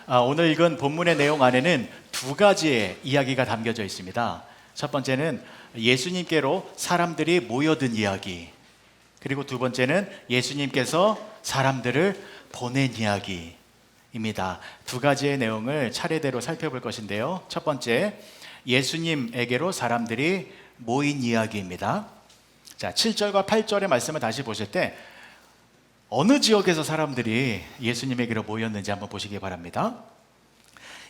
오늘 읽은 본문의 내용 안에는 두 가지의 이야기가 담겨져 있습니다. 첫 번째는 예수님께로 사람들이 모여든 이야기, 그리고 두 번째는 예수님께서 사람들을 보낸 이야기입니다. 두 가지의 내용을 차례대로 살펴볼 것인데요. 첫 번째, 예수님에게로 사람들이 모인 이야기입니다. 자, 7절과 8절의 말씀을 다시 보실 때 어느 지역에서 사람들이 예수님에게로 모였는지 한번 보시기 바랍니다.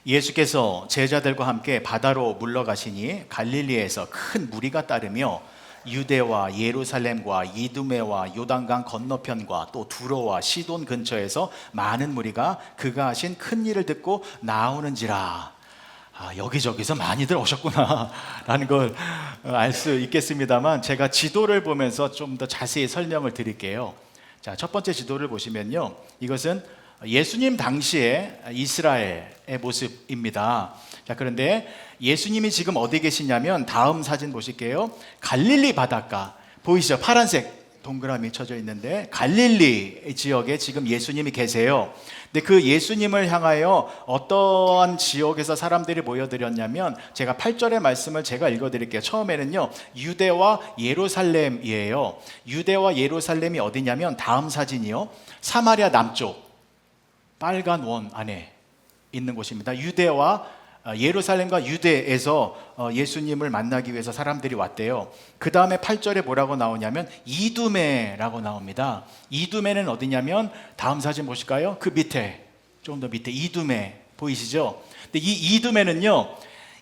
예수께서 제자들과 함께 바다로 물러가시니 갈릴리에서 큰 무리가 따르며 유대와 예루살렘과 이두메와 요단강 건너편과 또 두로와 시돈 근처에서 많은 무리가 그가 하신 큰 일을 듣고 나오는지라. 여기저기서 많이들 오셨구나 라는 걸 알 수 있겠습니다만, 제가 지도를 보면서 좀 더 자세히 설명을 드릴게요. 자, 첫 번째 지도를 보시면요, 이것은 예수님 당시의 이스라엘의 모습입니다. 자, 그런데 예수님이 지금 어디 계시냐면, 다음 사진 보실게요. 갈릴리 바닷가 보이시죠? 파란색 동그라미 쳐져 있는데 갈릴리 지역에 지금 예수님이 계세요. 근데 그 예수님을 향하여 어떠한 지역에서 사람들이 모여들었냐면, 제가 8절의 말씀을 제가 읽어드릴게요. 처음에는요, 유대와 예루살렘이에요. 유대와 예루살렘이 어디냐면, 다음 사진이요, 사마리아 남쪽 빨간 원 안에 있는 곳입니다. 유대와 예루살렘과 유대에서 예수님을 만나기 위해서 사람들이 왔대요. 그 다음에 8절에 뭐라고 나오냐면 이두메라고 나옵니다. 이두메는 어디냐면, 다음 사진 보실까요? 그 밑에, 좀 더 밑에 이두메 보이시죠? 근데 이 이두메는요,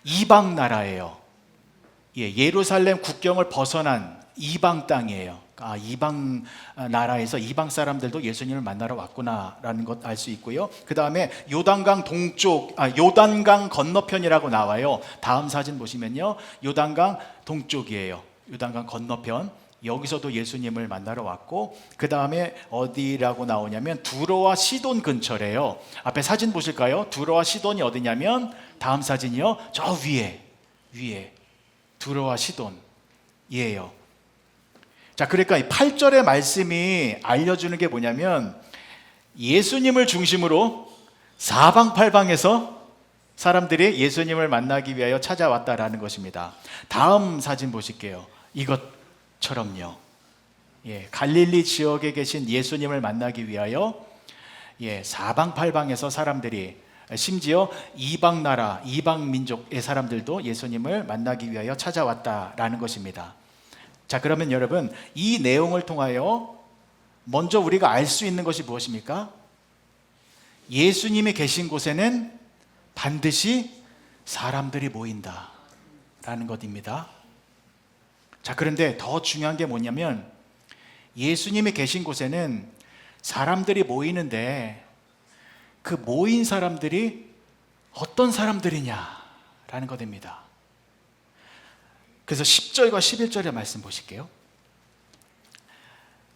이방 나라예요. 예루살렘 국경을 벗어난 이방 땅이에요. 이방 나라에서 이방 사람들도 예수님을 만나러 왔구나라는 것 알 수 있고요. 그 다음에 요단강 동쪽, 요단강 건너편이라고 나와요. 다음 사진 보시면요, 요단강 동쪽이에요. 요단강 건너편, 여기서도 예수님을 만나러 왔고, 그 다음에 어디라고 나오냐면 두로와 시돈 근처래요. 앞에 사진 보실까요? 두로와 시돈이 어디냐면, 다음 사진이요, 저 위에 두로와 시돈이에요. 자, 그러니까 이 8절의 말씀이 알려주는 게 뭐냐면, 예수님을 중심으로 사방팔방에서 사람들이 예수님을 만나기 위하여 찾아왔다라는 것입니다. 다음 사진 보실게요. 이것처럼요, 갈릴리 지역에 계신 예수님을 만나기 위하여 사방팔방에서 사람들이, 심지어 이방 나라, 이방 민족의 사람들도 예수님을 만나기 위하여 찾아왔다라는 것입니다. 자, 그러면 여러분, 이 내용을 통하여 먼저 우리가 알 수 있는 것이 무엇입니까? 예수님이 계신 곳에는 반드시 사람들이 모인다라는 것입니다. 자, 그런데 더 중요한 게 뭐냐면, 예수님이 계신 곳에는 사람들이 모이는데 그 모인 사람들이 어떤 사람들이냐라는 것입니다. 그래서 10절과 11절의 말씀 보실게요.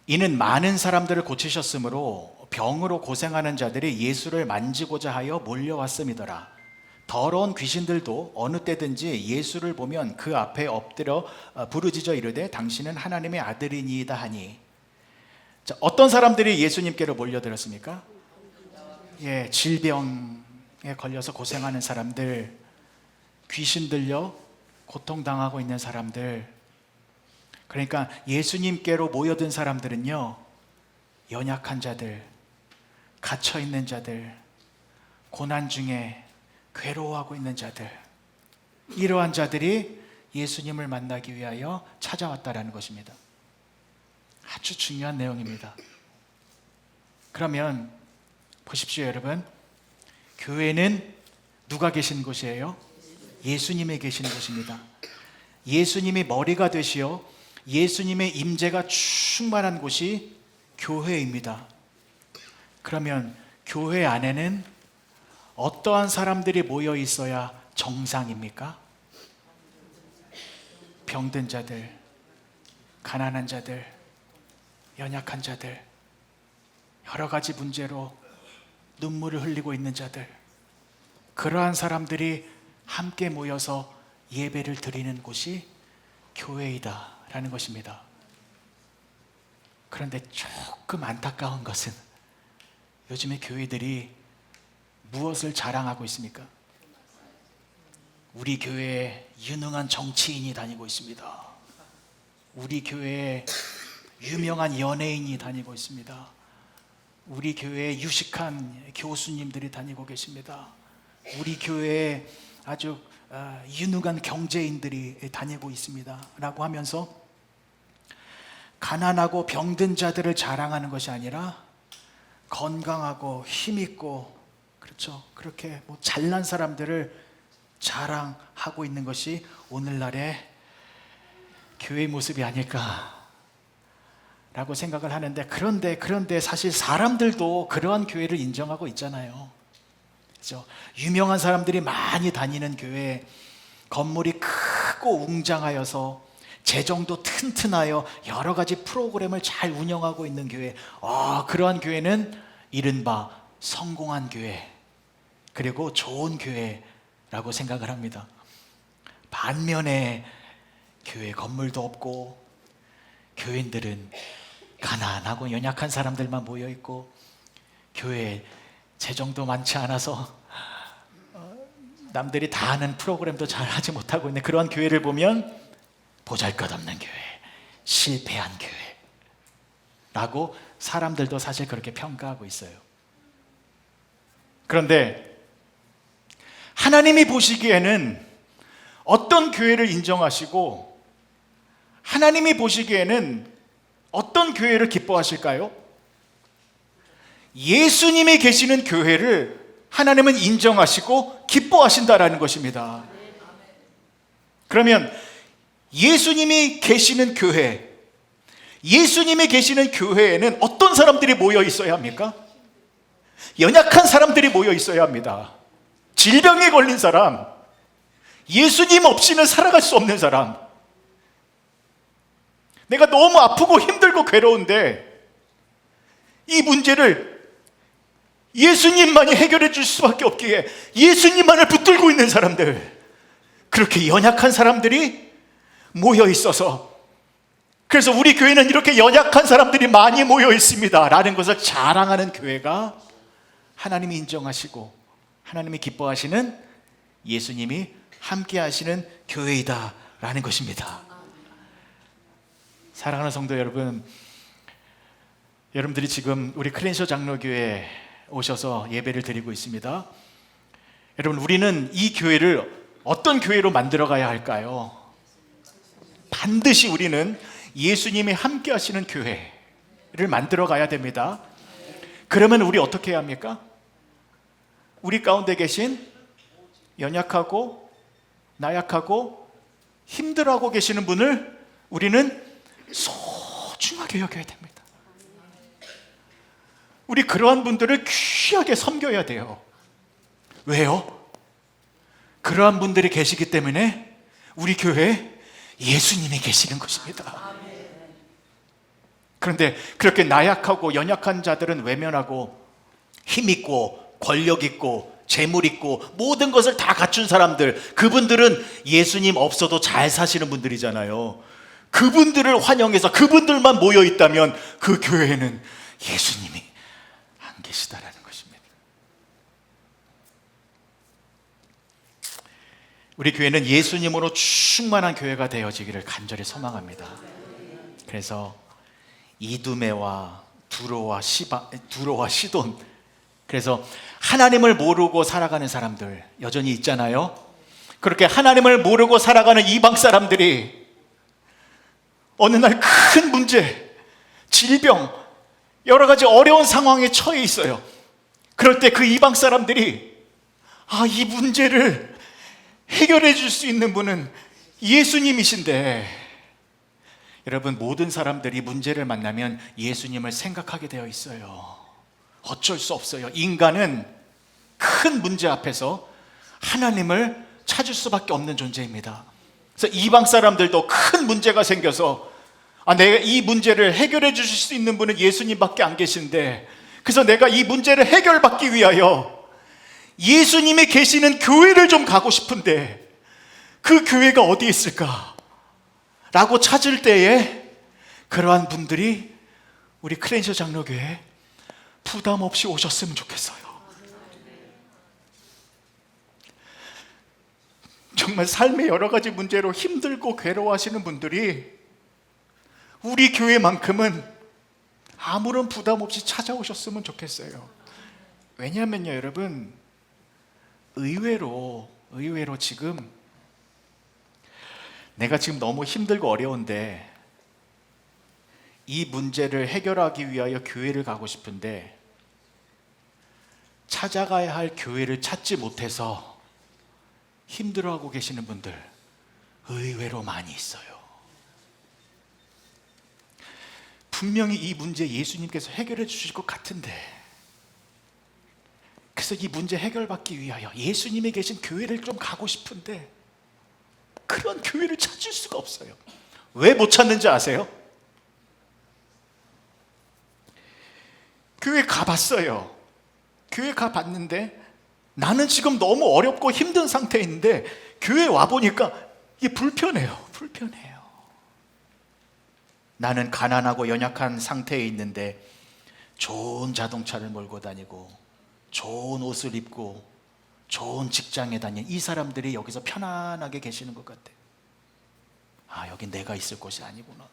이는 많은 사람들을 고치셨으므로 병으로 고생하는 자들이 예수를 만지고자 하여 몰려왔음이더라. 더러운 귀신들도 어느 때든지 예수를 보면 그 앞에 엎드려 부르짖어 이르되 당신은 하나님의 아들이니이다 하니. 자, 어떤 사람들이 예수님께로 몰려들었습니까? 질병에 걸려서 고생하는 사람들, 귀신 들려 고통당하고 있는 사람들. 그러니까 예수님께로 모여든 사람들은요, 연약한 자들, 갇혀있는 자들, 고난 중에 괴로워하고 있는 자들, 이러한 자들이 예수님을 만나기 위하여 찾아왔다라는 것입니다. 아주 중요한 내용입니다. 그러면 보십시오, 여러분. 교회는 누가 계신 곳이에요? 예수님이 계시는 곳입니다. 예수님이 머리가 되시어 예수님의 임재가 충만한 곳이 교회입니다. 그러면 교회 안에는 어떠한 사람들이 모여 있어야 정상입니까? 병든 자들, 가난한 자들, 연약한 자들, 여러 가지 문제로 눈물을 흘리고 있는 자들, 그러한 사람들이 함께 모여서 예배를 드리는 곳이 교회이다라는 것입니다. 그런데 조금 안타까운 것은, 요즘에 교회들이 무엇을 자랑하고 있습니까? 우리 교회에 유능한 정치인이 다니고 있습니다. 우리 교회에 유명한 연예인이 다니고 있습니다. 우리 교회에 유식한 교수님들이 다니고 계십니다. 우리 교회에 아주 유능한 경제인들이 다니고 있습니다 라고 하면서 가난하고 병든 자들을 자랑하는 것이 아니라 건강하고 힘있고, 그렇죠, 그렇게 잘난 사람들을 자랑하고 있는 것이 오늘날의 교회의 모습이 아닐까 라고 생각을 하는데, 그런데 사실 사람들도 그러한 교회를 인정하고 있잖아요. 그렇죠? 유명한 사람들이 많이 다니는 교회, 건물이 크고 웅장하여서 재정도 튼튼하여 여러 가지 프로그램을 잘 운영하고 있는 교회, 그러한 교회는 이른바 성공한 교회, 그리고 좋은 교회라고 생각을 합니다. 반면에 교회 건물도 없고 교인들은 가난하고 연약한 사람들만 모여있고 교회에 재정도 많지 않아서 남들이 다 하는 프로그램도 잘 하지 못하고 있는 그러한 교회를 보면 보잘것없는 교회, 실패한 교회라고 사람들도 사실 그렇게 평가하고 있어요. 그런데 하나님이 보시기에는 어떤 교회를 인정하시고 하나님이 보시기에는 어떤 교회를 기뻐하실까요? 예수님이 계시는 교회를 하나님은 인정하시고 기뻐하신다라는 것입니다. 그러면 예수님이 계시는 교회, 예수님이 계시는 교회에는 어떤 사람들이 모여 있어야 합니까? 연약한 사람들이 모여 있어야 합니다. 질병에 걸린 사람, 예수님 없이는 살아갈 수 없는 사람, 내가 너무 아프고 힘들고 괴로운데 이 문제를 예수님만이 해결해 줄 수밖에 없기에 예수님만을 붙들고 있는 사람들, 그렇게 연약한 사람들이 모여 있어서, 그래서 우리 교회는 이렇게 연약한 사람들이 많이 모여 있습니다 라는 것을 자랑하는 교회가 하나님이 인정하시고 하나님이 기뻐하시는, 예수님이 함께 하시는 교회이다 라는 것입니다. 사랑하는 성도 여러분, 여러분들이 지금 우리 클린셔 장로교회에 오셔서 예배를 드리고 있습니다. 여러분, 우리는 이 교회를 어떤 교회로 만들어 가야 할까요? 반드시 우리는 예수님이 함께 하시는 교회를 만들어 가야 됩니다. 그러면 우리 어떻게 해야 합니까? 우리 가운데 계신 연약하고 나약하고 힘들어하고 계시는 분을 우리는 소중하게 여겨야 됩니다. 우리 그러한 분들을 귀하게 섬겨야 돼요. 왜요? 그러한 분들이 계시기 때문에 우리 교회에 예수님이 계시는 것입니다. 그런데 그렇게 나약하고 연약한 자들은 외면하고 힘있고 권력있고 재물있고 모든 것을 다 갖춘 사람들, 그분들은 예수님 없어도 잘 사시는 분들이잖아요. 그분들을 환영해서 그분들만 모여 있다면 그 교회에는 예수님이 안 계시다라는 것입니다. 우리 교회는 예수님으로 충만한 교회가 되어지기를 간절히 소망합니다. 그래서 이두메와 두로와 시돈, 그래서 하나님을 모르고 살아가는 사람들 여전히 있잖아요. 그렇게 하나님을 모르고 살아가는 이방 사람들이 어느 날 큰 문제, 질병, 여러 가지 어려운 상황에 처해 있어요. 그럴 때 그 이방 사람들이 이 문제를 해결해 줄 수 있는 분은 예수님이신데, 여러분, 모든 사람들이 문제를 만나면 예수님을 생각하게 되어 있어요. 어쩔 수 없어요. 인간은 큰 문제 앞에서 하나님을 찾을 수밖에 없는 존재입니다. 그래서 이방 사람들도 큰 문제가 생겨서 내가 이 문제를 해결해 주실 수 있는 분은 예수님밖에 안 계신데, 그래서 내가 이 문제를 해결받기 위하여 예수님이 계시는 교회를 좀 가고 싶은데 그 교회가 어디 있을까? 라고 찾을 때에 그러한 분들이 우리 클렌셔 장로교회에 부담 없이 오셨으면 좋겠어요. 정말 삶의 여러 가지 문제로 힘들고 괴로워하시는 분들이 우리 교회만큼은 아무런 부담 없이 찾아오셨으면 좋겠어요. 왜냐하면요, 여러분, 의외로 지금 내가 지금 너무 힘들고 어려운데 이 문제를 해결하기 위하여 교회를 가고 싶은데 찾아가야 할 교회를 찾지 못해서 힘들어하고 계시는 분들 의외로 많이 있어요. 분명히 이 문제 예수님께서 해결해 주실 것 같은데, 그래서 이 문제 해결받기 위하여 예수님이 계신 교회를 좀 가고 싶은데 그런 교회를 찾을 수가 없어요. 왜 못 찾는지 아세요? 교회 가봤어요. 교회 가봤는데 나는 지금 너무 어렵고 힘든 상태에 있는데 교회 와보니까 이게 불편해요. 나는 가난하고 연약한 상태에 있는데 좋은 자동차를 몰고 다니고 좋은 옷을 입고 좋은 직장에 다니는 이 사람들이 여기서 편안하게 계시는 것 같아. 아, 여기 내가 있을 곳이 아니구나.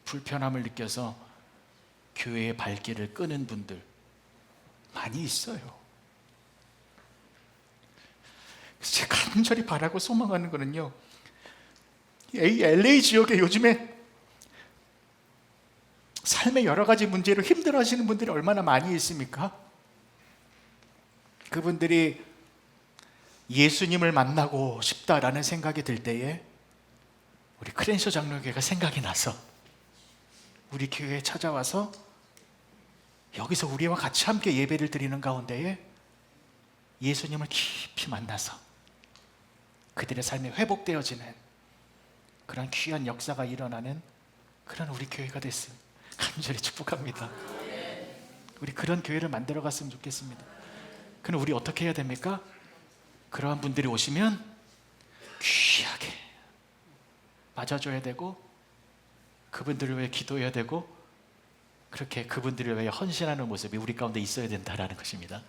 불편함을 느껴서 교회의 발길을 끄는 분들 많이 있어요. 그래서 제가 간절히 바라고 소망하는 거는요, 이 LA 지역에 요즘에 삶의 여러 가지 문제로 힘들어하시는 분들이 얼마나 많이 있습니까? 그분들이 예수님을 만나고 싶다라는 생각이 들 때에 우리 크랜셔 장로교회가 생각이 나서 우리 교회에 찾아와서 여기서 우리와 같이 함께 예배를 드리는 가운데에 예수님을 깊이 만나서 그들의 삶이 회복되어지는 그런 귀한 역사가 일어나는 그런 우리 교회가 됐음 간절히 축복합니다. 우리 그런 교회를 만들어 갔으면 좋겠습니다. 그럼 우리 어떻게 해야 됩니까? 그러한 분들이 오시면 귀하게 맞아줘야 되고 그분들을 위해 기도해야 되고 그렇게 그분들을 위해 헌신하는 모습이 우리 가운데 있어야 된다는 것입니다.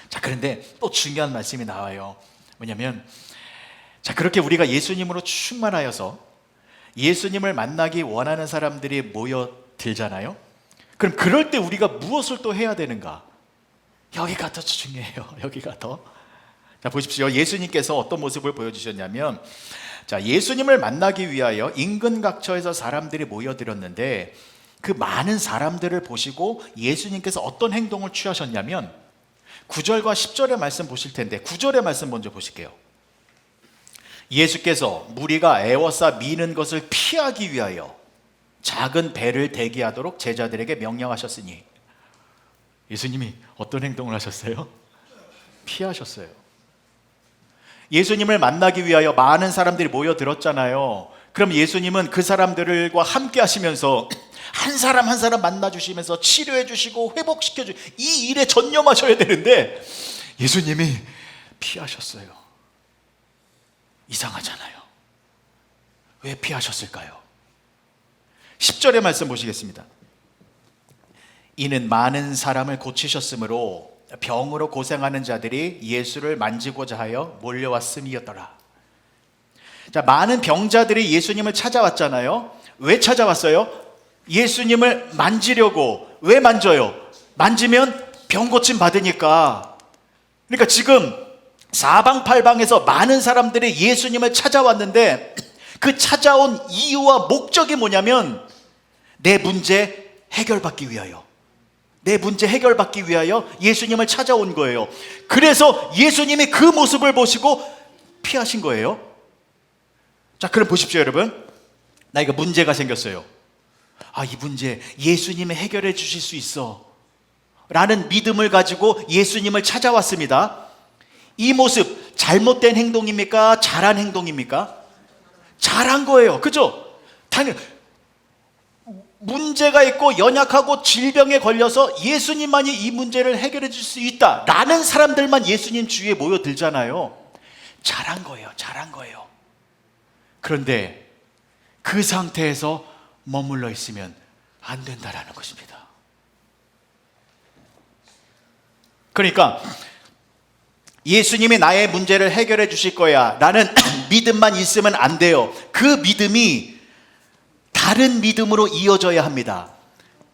자, 그런데 또 중요한 말씀이 나와요. 뭐냐면, 자, 그렇게 우리가 예수님으로 충만하여서 예수님을 만나기 원하는 사람들이 모여들잖아요. 그럼 그럴 때 우리가 무엇을 또 해야 되는가? 여기가 더 중요해요. 여기가 더. 자, 보십시오. 예수님께서 어떤 모습을 보여주셨냐면, 자, 예수님을 만나기 위하여 인근 각처에서 사람들이 모여들었는데 그 많은 사람들을 보시고 예수님께서 어떤 행동을 취하셨냐면 9절과 10절의 말씀 보실 텐데 9절의 말씀 먼저 보실게요. 예수께서 무리가 애워싸 미는 것을 피하기 위하여 작은 배를 대기하도록 제자들에게 명령하셨으니, 예수님이 어떤 행동을 하셨어요? 피하셨어요. 예수님을 만나기 위하여 많은 사람들이 모여들었잖아요. 그럼 예수님은 그 사람들과 함께 하시면서 한 사람 한 사람 만나주시면서 치료해 주시고 회복시켜 주시고 이 일에 전념하셔야 되는데 예수님이 피하셨어요. 이상하잖아요. 왜 피하셨을까요? 10절의 말씀 보시겠습니다. 이는 많은 사람을 고치셨으므로 병으로 고생하는 자들이 예수를 만지고자 하여 몰려왔음이었더라. 자, 많은 병자들이 예수님을 찾아왔잖아요. 왜 찾아왔어요? 예수님을 만지려고. 왜 만져요? 만지면 병 고침 받으니까. 그러니까 지금 사방팔방에서 많은 사람들이 예수님을 찾아왔는데 그 찾아온 이유와 목적이 뭐냐면 내 문제 해결받기 위하여, 내 문제 해결받기 위하여 예수님을 찾아온 거예요. 그래서 예수님이 그 모습을 보시고 피하신 거예요. 자, 그럼 보십시오, 여러분. 나 이거 문제가 생겼어요. 아, 이 문제 예수님이 해결해 주실 수 있어 라는 믿음을 가지고 예수님을 찾아왔습니다. 이 모습 잘못된 행동입니까? 잘한 행동입니까? 잘한 거예요. 그죠? 당연히 문제가 있고 연약하고 질병에 걸려서 예수님만이 이 문제를 해결해 줄 수 있다 라는 사람들만 예수님 주위에 모여들잖아요. 잘한 거예요. 잘한 거예요. 그런데 그 상태에서 머물러 있으면 안 된다라는 것입니다. 그러니까 예수님이 나의 문제를 해결해 주실 거야 라는 믿음만 있으면 안 돼요. 그 믿음이 다른 믿음으로 이어져야 합니다.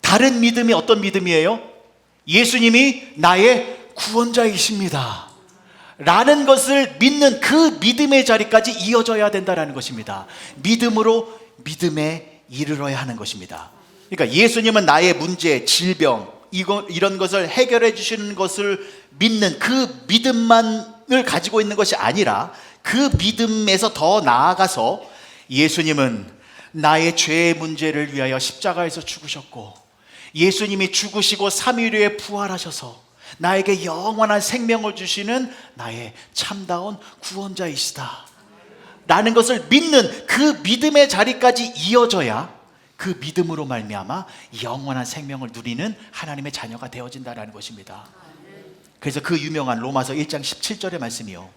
다른 믿음이 어떤 믿음이에요? 예수님이 나의 구원자이십니다 라는 것을 믿는 그 믿음의 자리까지 이어져야 된다는 것입니다. 믿음으로 믿음에 이르러야 하는 것입니다. 그러니까 예수님은 나의 문제, 질병, 이런 것을 해결해 주시는 것을 믿는 그 믿음만을 가지고 있는 것이 아니라 그 믿음에서 더 나아가서 예수님은 나의 죄의 문제를 위하여 십자가에서 죽으셨고, 예수님이 죽으시고 3일 후에 부활하셔서 나에게 영원한 생명을 주시는 나의 참다운 구원자이시다 라는 것을 믿는 그 믿음의 자리까지 이어져야 그 믿음으로 말미암아 영원한 생명을 누리는 하나님의 자녀가 되어진다는 것입니다. 그래서 그 유명한 로마서 1장 17절의 말씀이요,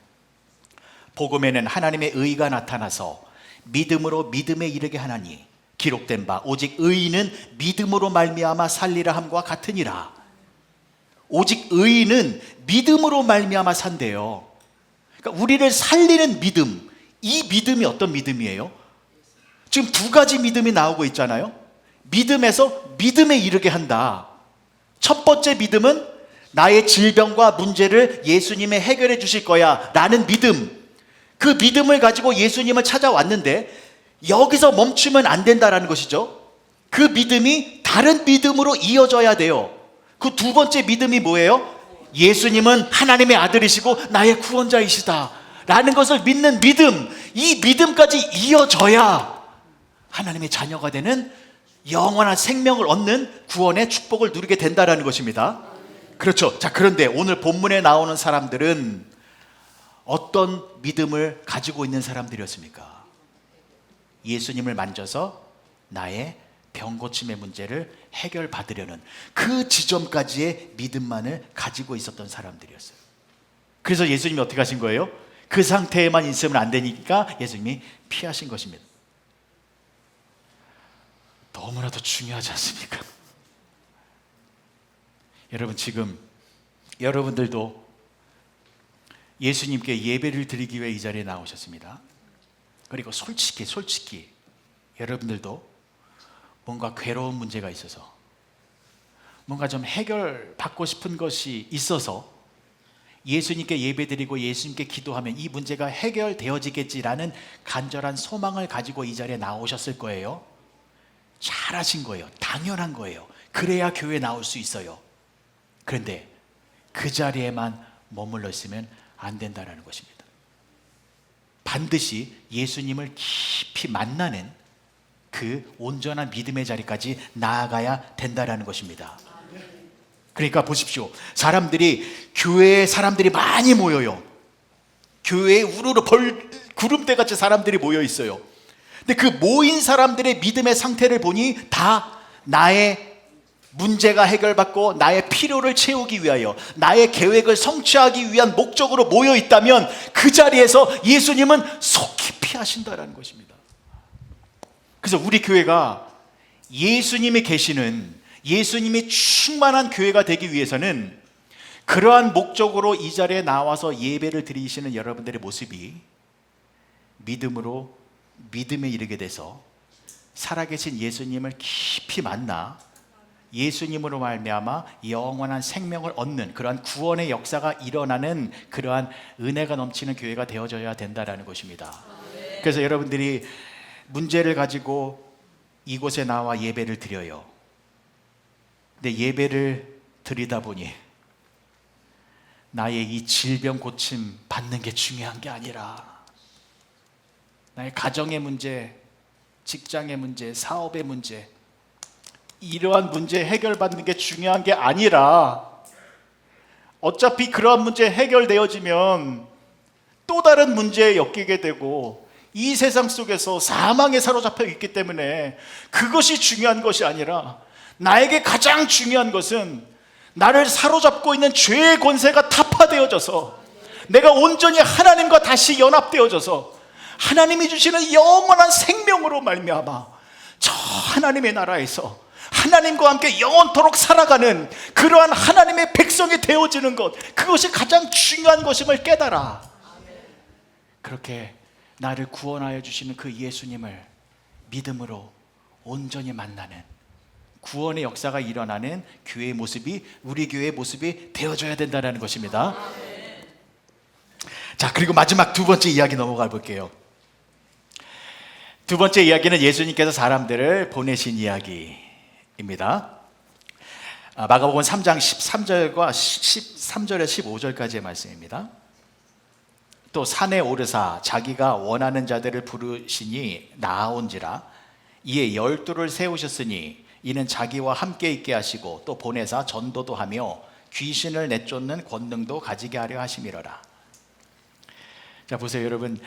복음에는 하나님의 의가 나타나서 믿음으로 믿음에 이르게 하나니 기록된 바 오직 의인은 믿음으로 말미암아 살리라 함과 같으니라. 오직 의인은 믿음으로 말미암아 산대요. 그러니까 우리를 살리는 믿음, 이 믿음이 어떤 믿음이에요? 지금 두 가지 믿음이 나오고 있잖아요. 믿음에서 믿음에 이르게 한다. 첫 번째 믿음은 나의 질병과 문제를 예수님이 해결해 주실 거야 라는 믿음, 그 믿음을 가지고 예수님을 찾아왔는데 여기서 멈추면 안 된다라는 것이죠. 그 믿음이 다른 믿음으로 이어져야 돼요. 그 두 번째 믿음이 뭐예요? 예수님은 하나님의 아들이시고 나의 구원자이시다 라는 것을 믿는 믿음, 이 믿음까지 이어져야 하나님의 자녀가 되는 영원한 생명을 얻는 구원의 축복을 누리게 된다는 것입니다. 그렇죠. 자, 그런데 오늘 본문에 나오는 사람들은 어떤 믿음을 가지고 있는 사람들이었습니까? 예수님을 만져서 나의 병 고침의 문제를 해결받으려는 그 지점까지의 믿음만을 가지고 있었던 사람들이었어요. 그래서 예수님이 어떻게 하신 거예요? 그 상태에만 있으면 안 되니까 예수님이 피하신 것입니다. 너무나도 중요하지 않습니까? 여러분, 지금 여러분들도 예수님께 예배를 드리기 위해 이 자리에 나오셨습니다. 그리고 솔직히 여러분들도 뭔가 괴로운 문제가 있어서, 뭔가 좀 해결받고 싶은 것이 있어서 예수님께 예배드리고 예수님께 기도하면 이 문제가 해결되어지겠지라는 간절한 소망을 가지고 이 자리에 나오셨을 거예요. 잘하신 거예요. 당연한 거예요. 그래야 교회에 나올 수 있어요. 그런데 그 자리에만 머물러 있으면 안 된다는 것입니다. 반드시 예수님을 깊이 만나는 그 온전한 믿음의 자리까지 나아가야 된다는 것입니다. 그러니까 보십시오. 교회에 사람들이 많이 모여요. 교회에 우르르 구름대같이 사람들이 모여 있어요. 근데 그 모인 사람들의 믿음의 상태를 보니 다 나의 문제가 해결받고 나의 필요를 채우기 위하여, 나의 계획을 성취하기 위한 목적으로 모여 있다면 그 자리에서 예수님은 속히 피하신다라는 것입니다. 그래서 우리 교회가 예수님이 계시는, 예수님이 충만한 교회가 되기 위해서는 그러한 목적으로 이 자리에 나와서 예배를 드리시는 여러분들의 모습이 믿음에 이르게 돼서 살아계신 예수님을 깊이 만나 예수님으로 말미암아 영원한 생명을 얻는 그러한 구원의 역사가 일어나는 그러한 은혜가 넘치는 교회가 되어져야 된다는 것입니다. 그래서 여러분들이 문제를 가지고 이곳에 나와 예배를 드려요. 근데 예배를 드리다 보니 나의 이 질병 고침 받는 게 중요한 게 아니라 나의 가정의 문제, 직장의 문제, 사업의 문제, 이러한 문제 해결받는 게 중요한 게 아니라 어차피 그러한 문제 해결되어지면 또 다른 문제에 엮이게 되고 이 세상 속에서 사망에 사로잡혀 있기 때문에 그것이 중요한 것이 아니라 나에게 가장 중요한 것은 나를 사로잡고 있는 죄의 권세가 타파되어져서 내가 온전히 하나님과 다시 연합되어져서 하나님이 주시는 영원한 생명으로 말미암아 저 하나님의 나라에서 하나님과 함께 영원토록 살아가는 그러한 하나님의 백성이 되어지는 것, 그것이 가장 중요한 것임을 깨달아. 그렇게 나를 구원하여 주시는 그 예수님을 믿음으로 온전히 만나는 구원의 역사가 일어나는 교회의 모습이, 우리 교회의 모습이 되어져야 된다는 것입니다. 자, 그리고 마지막 두 번째 이야기 넘어가 볼게요. 두 번째 이야기는 예수님께서 사람들을 보내신 이야기입니다. 마가복음 3장 13절과 13절에 15절까지의 말씀입니다. 또 산에 오르사 자기가 원하는 자들을 부르시니 나아온지라. 이에 12를 세우셨으니 이는 자기와 함께 있게 하시고 또 보내사 전도도 하며 귀신을 내쫓는 권능도 가지게 하려 하심이로라. 자, 보세요 여러분,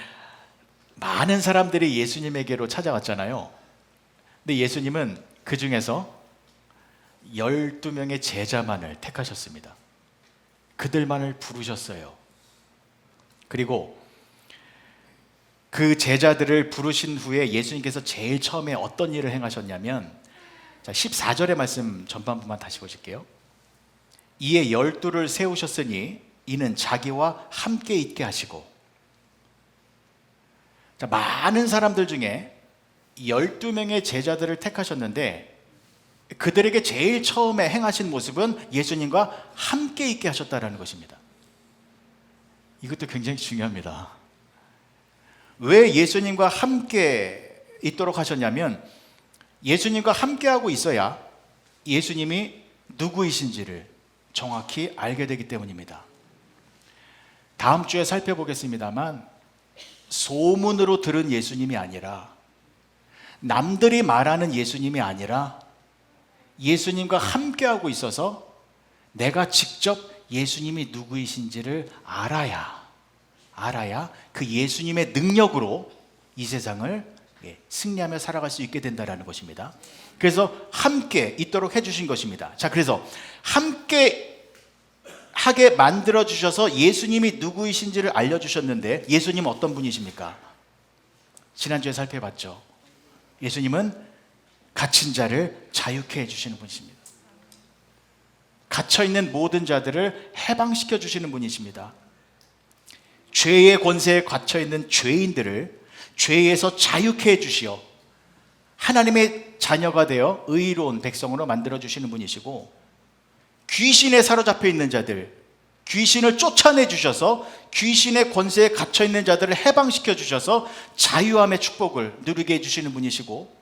많은 사람들이 예수님에게로 찾아왔잖아요. 근데 예수님은 그 중에서 12명의 제자만을 택하셨습니다. 그들만을 부르셨어요. 그리고 그 제자들을 부르신 후에 예수님께서 제일 처음에 어떤 일을 행하셨냐면, 자, 14절의 말씀 전반부만 다시 보실게요. 이에 12를 세우셨으니 이는 자기와 함께 있게 하시고. 자, 많은 사람들 중에 12명의 제자들을 택하셨는데 그들에게 제일 처음에 행하신 모습은 예수님과 함께 있게 하셨다는 것입니다. 이것도 굉장히 중요합니다. 왜 예수님과 함께 있도록 하셨냐면, 예수님과 함께하고 있어야 예수님이 누구이신지를 정확히 알게 되기 때문입니다. 다음 주에 살펴보겠습니다만, 소문으로 들은 예수님이 아니라, 남들이 말하는 예수님이 아니라 예수님과 함께하고 있어서 내가 직접 예수님이 누구이신지를 알아야 그 예수님의 능력으로 이 세상을 승리하며 살아갈 수 있게 된다는 것입니다. 그래서 함께 있도록 해주신 것입니다. 자, 그래서 함께 하게 만들어 주셔서 예수님이 누구이신지를 알려주셨는데, 예수님은 어떤 분이십니까? 지난주에 살펴봤죠. 예수님은 갇힌 자를 자유케 해주시는 분이십니다. 갇혀있는 모든 자들을 해방시켜 주시는 분이십니다. 죄의 권세에 갇혀있는 죄인들을 죄에서 자유케 해주시어 하나님의 자녀가 되어 의로운 백성으로 만들어주시는 분이시고, 귀신에 사로잡혀 있는 자들, 귀신을 쫓아내 주셔서 귀신의 권세에 갇혀있는 자들을 해방시켜 주셔서 자유함의 축복을 누리게 해주시는 분이시고,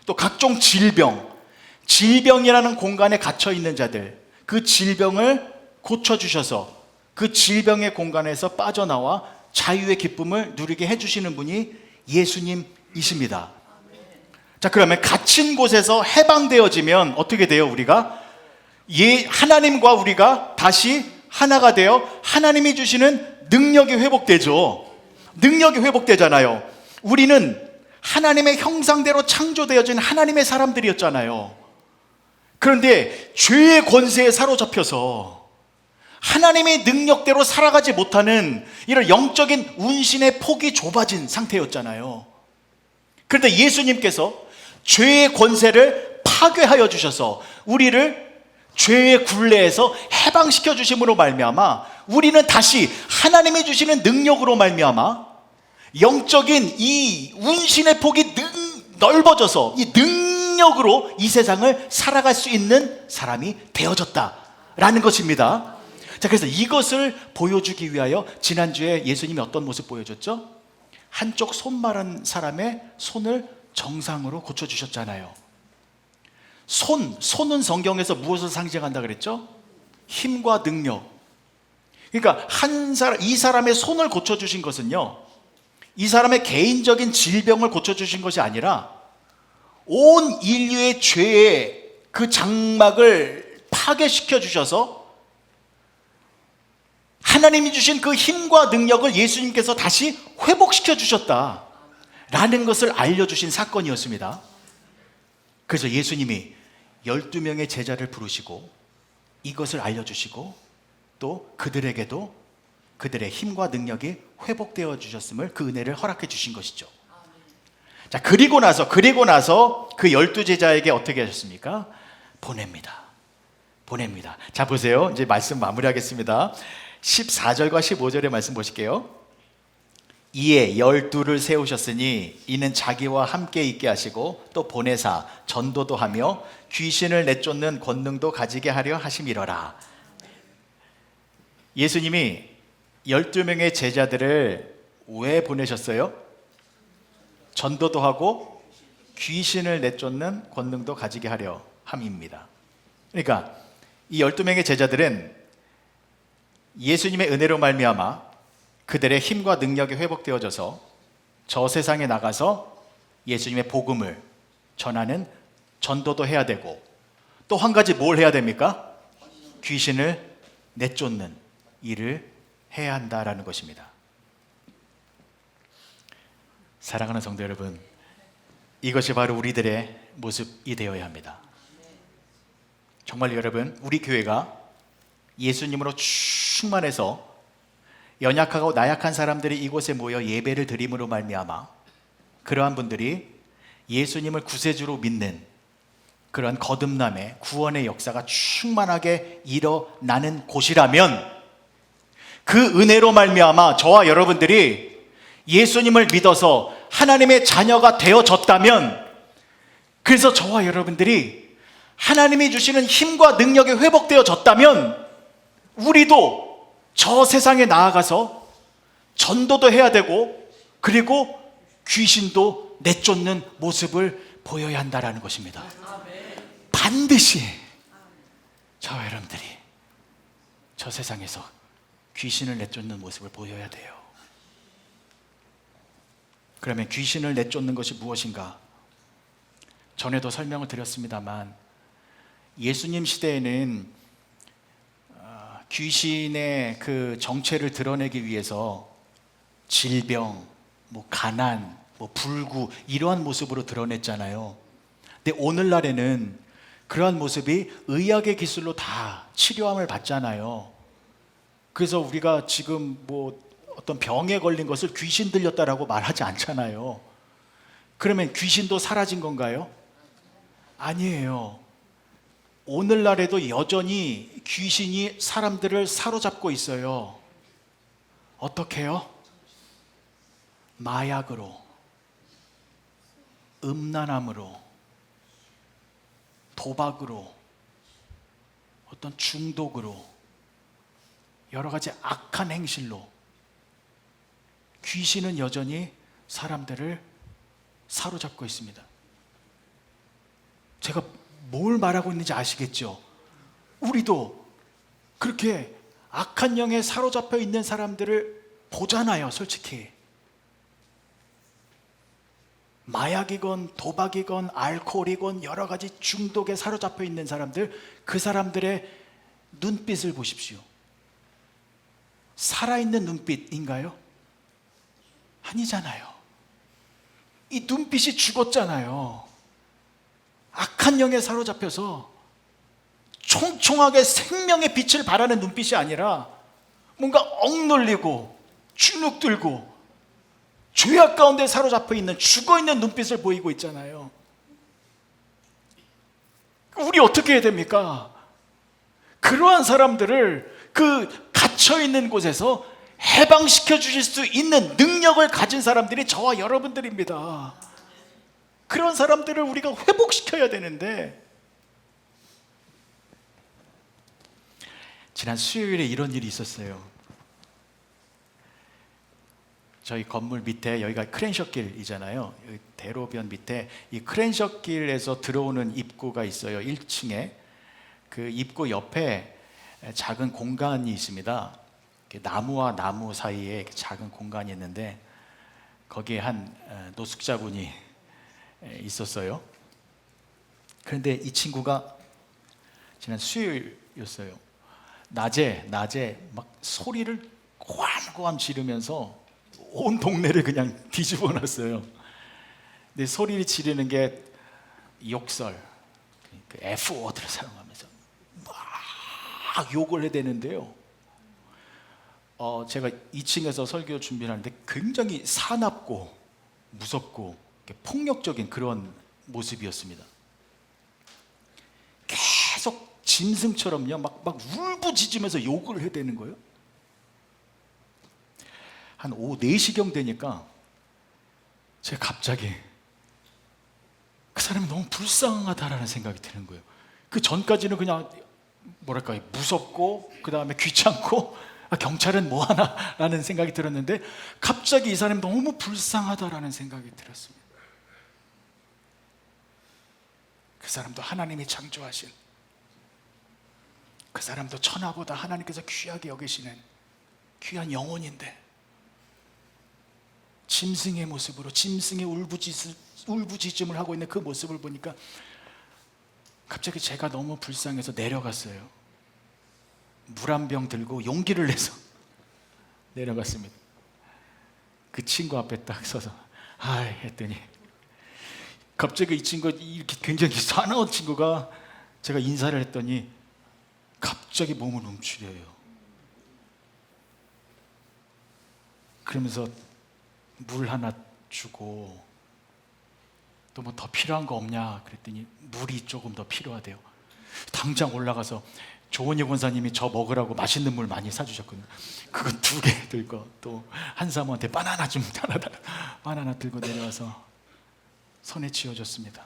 또 각종 질병이라는 공간에 갇혀있는 자들, 그 질병을 고쳐주셔서 그 질병의 공간에서 빠져나와 자유의 기쁨을 누리게 해주시는 분이 예수님이십니다. 자, 그러면 갇힌 곳에서 해방되어지면 어떻게 돼요? 우리가 하나님과 우리가 다시 하나가 되어 하나님이 주시는 능력이 회복되죠. 능력이 회복되잖아요. 우리는 하나님의 형상대로 창조되어진 하나님의 사람들이었잖아요. 그런데 죄의 권세에 사로잡혀서 하나님의 능력대로 살아가지 못하는 이런 영적인 운신의 폭이 좁아진 상태였잖아요. 그런데 예수님께서 죄의 권세를 파괴하여 주셔서 우리를 죄의 굴레에서 해방시켜 주심으로 말미암아 우리는 다시 하나님이 주시는 능력으로 말미암아 영적인 이 운신의 폭이 넓어져서 이 능력으로 이 세상을 살아갈 수 있는 사람이 되어졌다라는 것입니다. 자, 그래서 이것을 보여주기 위하여 지난주에 예수님이 어떤 모습 보여줬죠? 한쪽 손 마른 사람의 손을 정상으로 고쳐주셨잖아요. 손은 성경에서 무엇을 상징한다 그랬죠? 힘과 능력. 그러니까 이 사람의 손을 고쳐주신 것은요, 이 사람의 개인적인 질병을 고쳐주신 것이 아니라 온 인류의 죄의 그 장막을 파괴시켜 주셔서 하나님이 주신 그 힘과 능력을 예수님께서 다시 회복시켜 주셨다라는 것을 알려주신 사건이었습니다. 그래서 예수님이 12명의 제자를 부르시고 이것을 알려주시고 또 그들에게도 그들의 힘과 능력이 회복되어 주셨음을, 그 은혜를 허락해 주신 것이죠. 자, 그리고 나서 그 12제자에게 어떻게 하셨습니까? 보냅니다. 자, 보세요. 이제 말씀 마무리하겠습니다. 14절과 15절의 말씀 보실게요. 이에 12를 세우셨으니 이는 자기와 함께 있게 하시고 또 보내사 전도도 하며 귀신을 내쫓는 권능도 가지게 하려 하심이러라. 예수님이 12명의 제자들을 왜 보내셨어요? 전도도 하고 귀신을 내쫓는 권능도 가지게 하려 함입니다. 그러니까 이 12명의 제자들은 예수님의 은혜로 말미암아 그들의 힘과 능력이 회복되어져서 저 세상에 나가서 예수님의 복음을 전하는 전도도 해야 되고, 또 한 가지 뭘 해야 됩니까? 귀신을 내쫓는 일을 해야 한다라는 것입니다. 사랑하는 성도 여러분, 이것이 바로 우리들의 모습이 되어야 합니다. 정말 여러분, 우리 교회가 예수님으로 충만해서 연약하고 나약한 사람들이 이곳에 모여 예배를 드림으로 말미암아 그러한 분들이 예수님을 구세주로 믿는 그런 거듭남의 구원의 역사가 충만하게 일어나는 곳이라면, 그 은혜로 말미암아 저와 여러분들이 예수님을 믿어서 하나님의 자녀가 되어졌다면, 그래서 저와 여러분들이 하나님이 주시는 힘과 능력이 회복되어졌다면, 우리도 저 세상에 나아가서 전도도 해야 되고, 그리고 귀신도 내쫓는 모습을 보여야 한다는 것입니다. 반드시 저와 여러분들이 저 세상에서 귀신을 내쫓는 모습을 보여야 돼요. 그러면 귀신을 내쫓는 것이 무엇인가? 전에도 설명을 드렸습니다만, 예수님 시대에는 귀신의 그 정체를 드러내기 위해서 질병, 가난, 불구 이러한 모습으로 드러냈잖아요. 근데 오늘날에는 그러한 모습이 의학의 기술로 다 치료함을 받잖아요. 그래서 우리가 지금 어떤 병에 걸린 것을 귀신 들렸다라고 말하지 않잖아요. 그러면 귀신도 사라진 건가요? 아니에요. 오늘날에도 여전히 귀신이 사람들을 사로잡고 있어요. 어떻게요? 마약으로, 음란함으로, 도박으로, 어떤 중독으로, 여러 가지 악한 행실로 귀신은 여전히 사람들을 사로잡고 있습니다. 제가 뭘 말하고 있는지 아시겠죠? 우리도 그렇게 악한 영에 사로잡혀 있는 사람들을 보잖아요, 솔직히. 마약이건 도박이건 알코올이건 여러 가지 중독에 사로잡혀 있는 사람들, 그 사람들의 눈빛을 보십시오. 살아있는 눈빛인가요? 아니잖아요. 이 눈빛이 죽었잖아요. 악한 영에 사로잡혀서 총총하게 생명의 빛을 발하는 눈빛이 아니라 뭔가 억눌리고 주눅들고 죄악 가운데 사로잡혀 있는 죽어있는 눈빛을 보이고 있잖아요. 우리 어떻게 해야 됩니까? 그러한 사람들을 그 갇혀있는 곳에서 해방시켜 주실 수 있는 능력을 가진 사람들이 저와 여러분들입니다. 그런 사람들을 우리가 회복시켜야 되는데, 지난 수요일에 이런 일이 있었어요. 저희 건물 밑에, 여기가 크랜셔길이잖아요. 여기 대로변 밑에 이 크랜셔길에서 들어오는 입구가 있어요. 1층에. 그 입구 옆에 작은 공간이 있습니다. 나무와 나무 사이에 작은 공간이 있는데, 거기에 한 노숙자분이 있었어요. 그런데 이 친구가 지난 수요일이었어요. 낮에 막 소리를 고함고함 지르면서 온 동네를 그냥 뒤집어 놨어요. 근데 소리를 지르는 게 욕설, 그 F워드를 사용하면서 막 욕을 해대는데요. 제가 2층에서 설교 준비를 하는데 굉장히 사납고 무섭고 폭력적인 그런 모습이었습니다. 짐승처럼요 막 울부짖으면서 욕을 해대는 거예요. 한 오후 4시경 되니까 제가 갑자기 그 사람이 너무 불쌍하다라는 생각이 드는 거예요. 그 전까지는 그냥 뭐랄까요, 무섭고 그 다음에 귀찮고 경찰은 뭐하나 라는 생각이 들었는데 갑자기 이 사람이 너무 불쌍하다라는 생각이 들었습니다. 그 사람도 하나님이 창조하신, 그 사람도 천하보다 하나님께서 귀하게 여기시는 귀한 영혼인데 짐승의 모습으로, 짐승의 울부짖음을 하고 있는 그 모습을 보니까 갑자기 제가 너무 불쌍해서 내려갔어요. 물 한 병 들고 용기를 내서 내려갔습니다. 그 친구 앞에 딱 서서 하이 했더니 갑자기 이 친구가 이렇게 굉장히 사나운 친구가 제가 인사를 했더니 갑자기 몸을 움츠려요. 그러면서 물 하나 주고 또 뭐 더 필요한 거 없냐 그랬더니 물이 조금 더 필요하대요. 당장 올라가서 조원희 권사님이 저 먹으라고 맛있는 물 많이 사주셨거든요. 그거 2개 들고 또 한 사모한테 바나나 좀 하나 달라, 바나나 들고 내려와서 손에 쥐어줬습니다.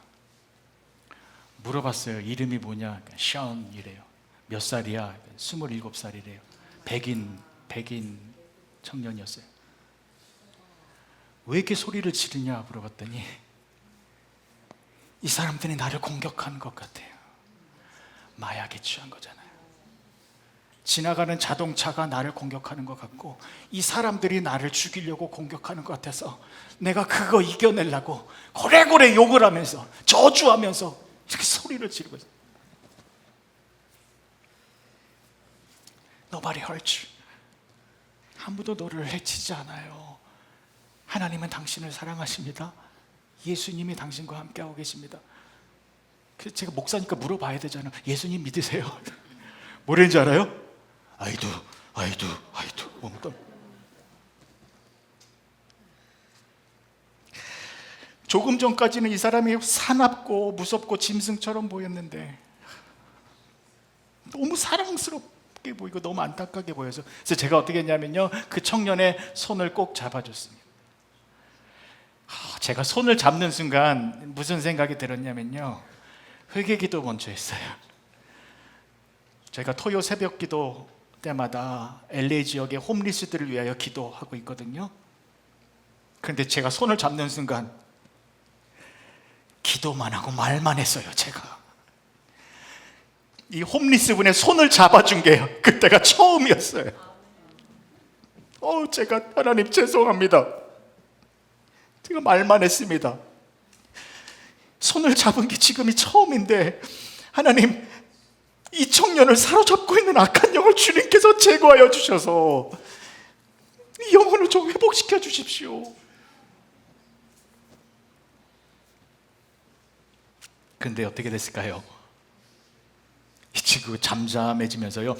물어봤어요. 이름이 뭐냐? 션이래요. 몇 살이야? 27살이래요. 백인 청년이었어요. 왜 이렇게 소리를 지르냐 물어봤더니 이 사람들이 나를 공격하는 것 같아요. 마약에 취한 거잖아요. 지나가는 자동차가 나를 공격하는 것 같고 이 사람들이 나를 죽이려고 공격하는 것 같아서 내가 그거 이겨내려고 고래고래 욕을 하면서 저주하면서 이렇게 소리를 지르고 있어요. Nobody hurts you. 아무도 너를 해치지 않아요. 하나님은 당신을 사랑하십니다. 예수님이 당신과 함께하고 계십니다. 그래서 제가 목사니까 물어봐야 되잖아요. 예수님 믿으세요? 뭐라는지 알아요? I do. 조금 전까지는 이 사람이 사납고 무섭고 짐승처럼 보였는데 너무 사랑스럽게 보이고 너무 안타깝게 보여서 그래서 제가 어떻게 했냐면요, 그 청년의 손을 꼭 잡아줬습니다. 제가 손을 잡는 순간 무슨 생각이 들었냐면요, 회개기도 먼저 했어요. 제가 토요 새벽기도 때마다 LA 지역의 홈리스들을 위하여 기도하고 있거든요. 그런데 제가 손을 잡는 순간 기도만 하고 말만 했어요. 제가 이 홈리스 분의 손을 잡아준 게 그때가 처음이었어요. 제가 하나님 죄송합니다. 제가 말만 했습니다. 손을 잡은 게 지금이 처음인데 하나님, 이 청년을 사로잡고 있는 악한 영을 주님께서 제거하여 주셔서 이 영혼을 좀 회복시켜 주십시오. 근데 어떻게 됐을까요? 이 친구 잠잠해지면서요,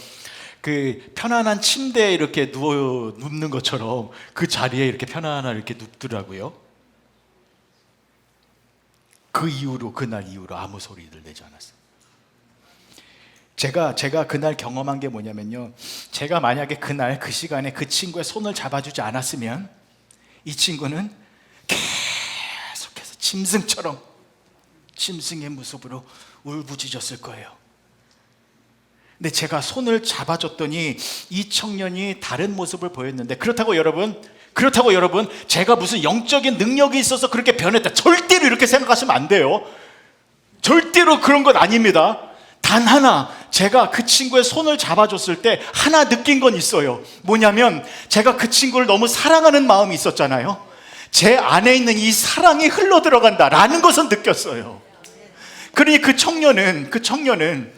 그 편안한 침대에 이렇게 눕는 것처럼 그 자리에 이렇게 편안하게 이렇게 눕더라고요. 그날 이후로 아무 소리를 내지 않았어요. 제가 그날 경험한 게 뭐냐면요, 제가 만약에 그날 그 시간에 그 친구의 손을 잡아주지 않았으면 이 친구는 계속해서 짐승처럼 짐승의 모습으로 울부짖었을 거예요. 근데 제가 손을 잡아줬더니 이 청년이 다른 모습을 보였는데, 그렇다고 여러분 제가 무슨 영적인 능력이 있어서 그렇게 변했다, 절대로 이렇게 생각하시면 안 돼요. 절대로 그런 건 아닙니다. 단 하나, 제가 그 친구의 손을 잡아줬을 때 하나 느낀 건 있어요. 뭐냐면 제가 그 친구를 너무 사랑하는 마음이 있었잖아요. 제 안에 있는 이 사랑이 흘러 들어간다라는 것은 느꼈어요. 그러니 그 청년은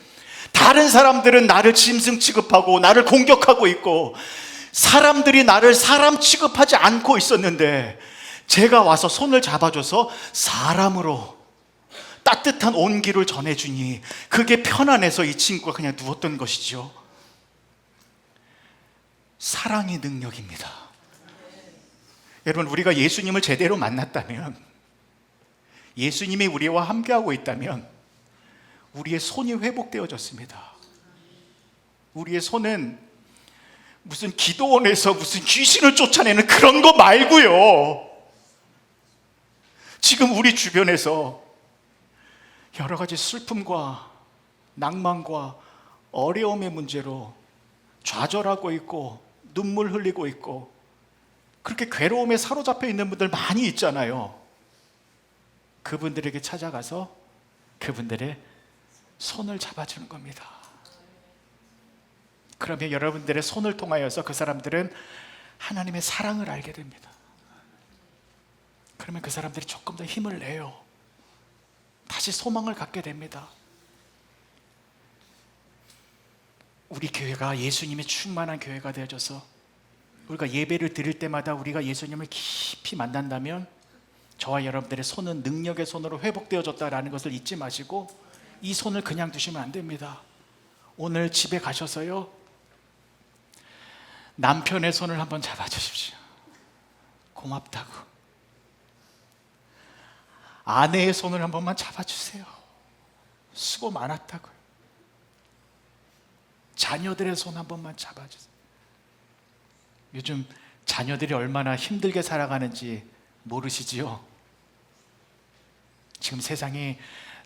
다른 사람들은 나를 짐승 취급하고 나를 공격하고 있고 사람들이 나를 사람 취급하지 않고 있었는데, 제가 와서 손을 잡아줘서 사람으로 따뜻한 온기를 전해주니 그게 편안해서 이 친구가 그냥 누웠던 것이죠. 사랑의 능력입니다. 여러분, 우리가 예수님을 제대로 만났다면, 예수님이 우리와 함께하고 있다면 우리의 손이 회복되어졌습니다. 우리의 손은 무슨 기도원에서 무슨 귀신을 쫓아내는 그런 거 말고요. 지금 우리 주변에서 여러 가지 슬픔과 낭만과 어려움의 문제로 좌절하고 있고 눈물 흘리고 있고 그렇게 괴로움에 사로잡혀 있는 분들 많이 있잖아요. 그분들에게 찾아가서 그분들의 손을 잡아주는 겁니다. 그러면 여러분들의 손을 통하여서 그 사람들은 하나님의 사랑을 알게 됩니다. 그러면 그 사람들이 조금 더 힘을 내요. 다시 소망을 갖게 됩니다. 우리 교회가 예수님의 충만한 교회가 되어져서 우리가 예배를 드릴 때마다 우리가 예수님을 깊이 만난다면 저와 여러분들의 손은 능력의 손으로 회복되어졌다라는 것을 잊지 마시고 이 손을 그냥 두시면 안 됩니다. 오늘 집에 가셔서요, 남편의 손을 한번 잡아주십시오. 고맙다고. 아내의 손을 한 번만 잡아주세요. 수고 많았다고요. 자녀들의 손 한 번만 잡아주세요. 요즘 자녀들이 얼마나 힘들게 살아가는지 모르시지요? 지금 세상이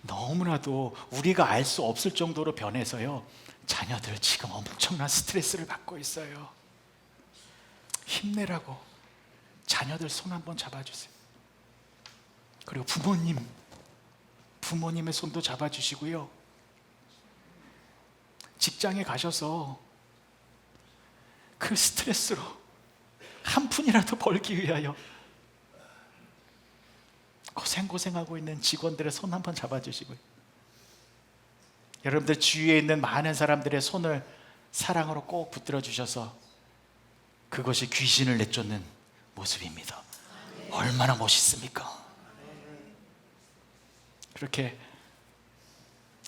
너무나도 우리가 알 수 없을 정도로 변해서요, 자녀들 지금 엄청난 스트레스를 받고 있어요. 힘내라고 자녀들 손 한번 잡아주세요. 그리고 부모님의 손도 잡아주시고요, 직장에 가셔서 그 스트레스로 한 푼이라도 벌기 위하여 고생하고 있는 직원들의 손 한번 잡아주시고요, 여러분들 주위에 있는 많은 사람들의 손을 사랑으로 꼭 붙들어 주셔서 그것이 귀신을 내쫓는 모습입니다. 얼마나 멋있습니까? 그렇게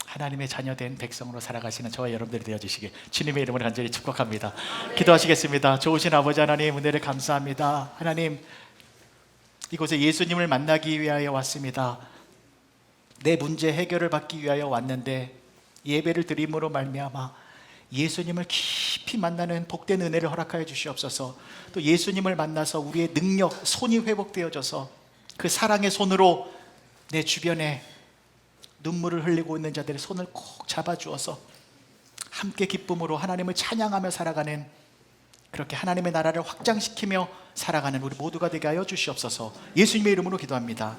하나님의 자녀된 백성으로 살아가시는 저와 여러분들이 되어주시길 주님의 이름으로 간절히 축복합니다. 기도하시겠습니다. 좋으신 아버지 하나님, 은혜를 감사합니다. 하나님, 이곳에 예수님을 만나기 위하여 왔습니다. 내 문제 해결을 받기 위하여 왔는데 예배를 드림으로 말미암아 예수님을 깊이 만나는 복된 은혜를 허락하여 주시옵소서. 또 예수님을 만나서 우리의 능력, 손이 회복되어져서 그 사랑의 손으로 내 주변에 눈물을 흘리고 있는 자들의 손을 꼭 잡아주어서 함께 기쁨으로 하나님을 찬양하며 살아가는, 그렇게 하나님의 나라를 확장시키며 살아가는 우리 모두가 되게 하여 주시옵소서. 예수님의 이름으로 기도합니다.